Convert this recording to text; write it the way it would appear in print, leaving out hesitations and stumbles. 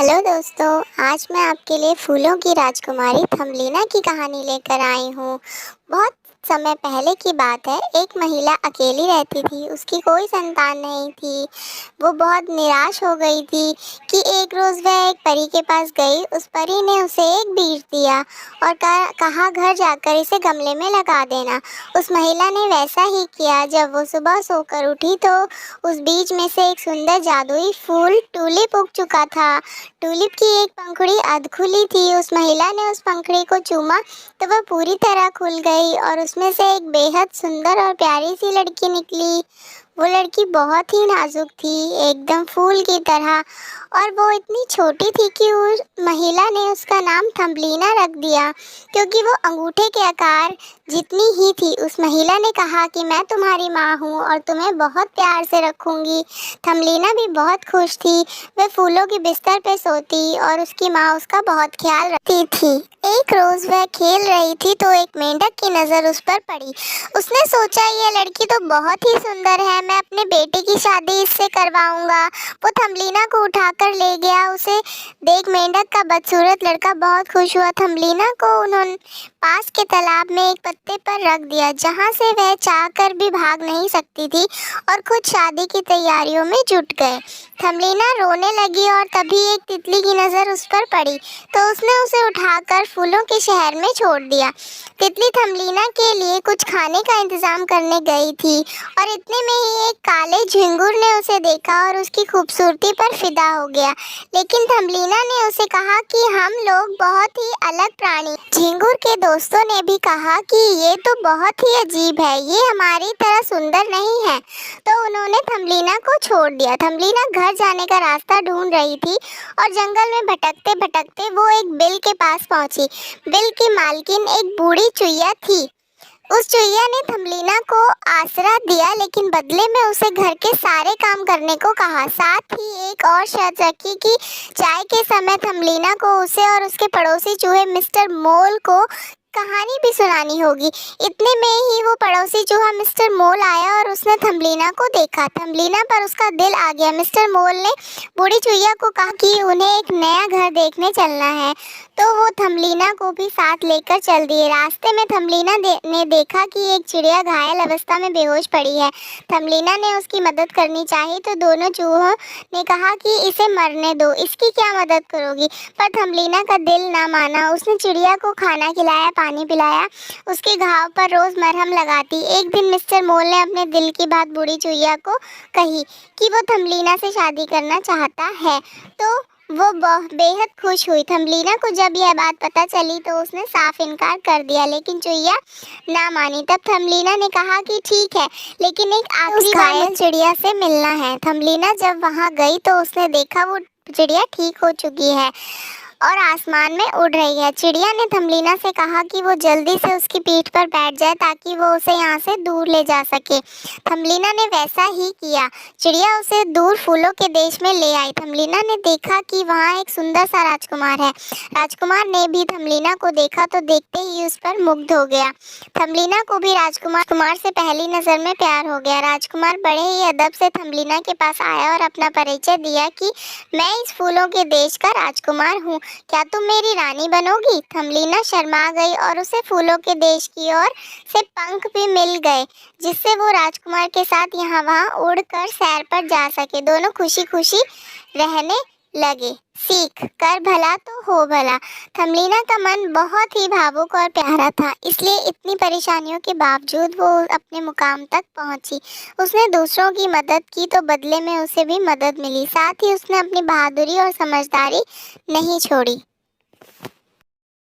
Hello दोस्तों, आज मैं आपके लिए फूलों की राजकुमारी थमलीना की कहानी लेकर आई हूँ। बहुत समय पहले की बात है। एक महिला अकेली रहती थी, उसकी कोई संतान नहीं थी। वो बहुत निराश हो गई थी कि एक रोज़ वह एक परी के पास गई। उस परी ने उसे एक बीज दिया और कहा घर जाकर इसे गमले में लगा देना। उस महिला ने वैसा ही किया। जब वो सुबह सोकर उठी तो उस बीज में से एक सुंदर जादुई फूल टूलिप उग चुका था। टूलिप की एक पंखुड़ी अध खुली थी। उस महिला ने उस पंखुड़ी को चूमा तो वह पूरी तरह खुल गई और उसमें से एक बेहद सुंदर और प्यारी सी लड़की निकली। वो लड़की बहुत ही नाजुक थी, एकदम फूल की तरह, और वो इतनी छोटी थी कि उस महिला ने उसका नाम थम्बलीना रख दिया, क्योंकि वो अंगूठे के आकार जितनी ही थी। उस महिला ने कहा कि मैं तुम्हारी माँ हूँ और तुम्हें बहुत प्यार से रखूँगी। थम्बलीना भी बहुत खुश थी। वह फूलों के बिस्तर पे सोती और उसकी माँ उसका बहुत ख्याल रखती थी। एक रोज़ वह खेल रही थी तो एक मेंढक की नज़र उस पर पड़ी। उसने सोचा, ये लड़की तो बहुत ही सुंदर है, मैं अपने बेटे की शादी इससे करवाऊंगा। वो थम्बलीना को उठाकर ले गया। उसे देख मेंढक का बदसूरत लड़का बहुत खुश हुआ। थम्बलीना को उन्होंने पास के तालाब में एक पत्ते पर रख दिया, जहाँ से वह चाहकर भी भाग नहीं सकती थी, और खुद शादी की तैयारियों में जुट गए। थम्बलीना रोने लगी और तभी एक तितली की नज़र उस पर पड़ी तो उसने उसे उठाकर फूलों के शहर में छोड़ दिया। तितली थम्बलीना के लिए कुछ खाने का इंतजाम करने गई थी और इतने में ही एक काले झिंगुर ने उसे देखा और उसकी खूबसूरती पर फिदा हो गया। लेकिन थम्बलीना ने उसे कहा कि हम लोग बहुत ही अलग प्राणी। झिंगुर के दोस्तों ने भी कहा कि ये तो बहुत ही अजीब है, ये हमारी तरह सुंदर नहीं है। तो उन्होंने थम्बलीना को छोड़ दिया। थम्बलीना घर जाने का रास्ता ढूंढ रही थी और जंगल में भटकते भटकते वो एक बिल के पास पहुंची। बिल की मालकिन एक बूढ़ी चुईया थी। उस चुईया ने थम्बलीना को आसरा दिया, लेकिन बदले में उसे घर के सारे काम करने को कहा। साथ ही एक और शर्त रखी कि चाय के समय थम्बलीना को उसे और उसके पड़ोसी चूहे मिस्टर मोल को कहानी भी सुनानी होगी। इतने में ही वो पड़ोसी चूहा मिस्टर मोल आया और उसने थम्बलीना को देखा। थम्बलीना पर उसका दिल आ गया। मिस्टर मोल ने बूढ़ी चुईया को कहा कि उन्हें एक नया घर देखने चलना है, तो वो थम्बलीना को भी साथ लेकर चल दिए। रास्ते में थम्बलीना ने देखा कि एक चिड़िया घायल अवस्था में बेहोश पड़ी है। थम्बलीना ने उसकी मदद करनी चाही तो दोनों चूहों ने कहा कि इसे मरने दो, इसकी क्या मदद करोगी। पर थम्बलीना का दिल ना माना। उसने चिड़िया को खाना खिलाया, पानी पिलाया, उसके घाव पर रोज मरहम लगाती। एक दिन मिस्टर मोल ने अपने दिल की बात बूढ़ी चुईया को कही कि वो थम्बलीना से शादी करना चाहता है, तो वो बेहद खुश हुई। थम्बलीना को जब यह बात पता चली तो उसने साफ इनकार कर दिया, लेकिन चुईया ना मानी। तब थम्बलीना ने कहा कि ठीक है, लेकिन एक आखिरी घायल चिड़िया से मिलना है। थम्बलीना जब वहां गई तो उसने देखा वो चिड़िया ठीक हो चुकी है और आसमान में उड़ रही है। चिड़िया ने थम्बलीना से कहा कि वो जल्दी से उसकी पीठ पर बैठ जाए ताकि वो उसे यहाँ से दूर ले जा सके। थम्बलीना ने वैसा ही किया। चिड़िया उसे दूर फूलों के देश में ले आई। थम्बलीना ने देखा कि वहाँ एक सुंदर सा राजकुमार है। राजकुमार ने भी थम्बलीना को देखा तो देखते ही उस पर मुग्ध हो गया। थम्बलीना को भी राजकुमार से पहली नज़र में प्यार हो गया। राजकुमार बड़े ही अदब से थम्बलीना के पास आया और अपना परिचय दिया कि मैं इस फूलों के देश का राजकुमार हूँ, क्या तुम मेरी रानी बनोगी। थम्बलीना शर्मा गई और उसे फूलों के देश की ओर से पंख भी मिल गए, जिससे वो राजकुमार के साथ यहाँ वहाँ उड़कर सैर पर जा सके। दोनों खुशी खुशी रहने लगे। सीख कर भला तो हो भला। थम्बलीना का मन बहुत ही भावुक और प्यारा था, इसलिए इतनी परेशानियों के बावजूद वो अपने मुकाम तक पहुंची। उसने दूसरों की मदद की तो बदले में उसे भी मदद मिली। साथ ही उसने अपनी बहादुरी और समझदारी नहीं छोड़ी।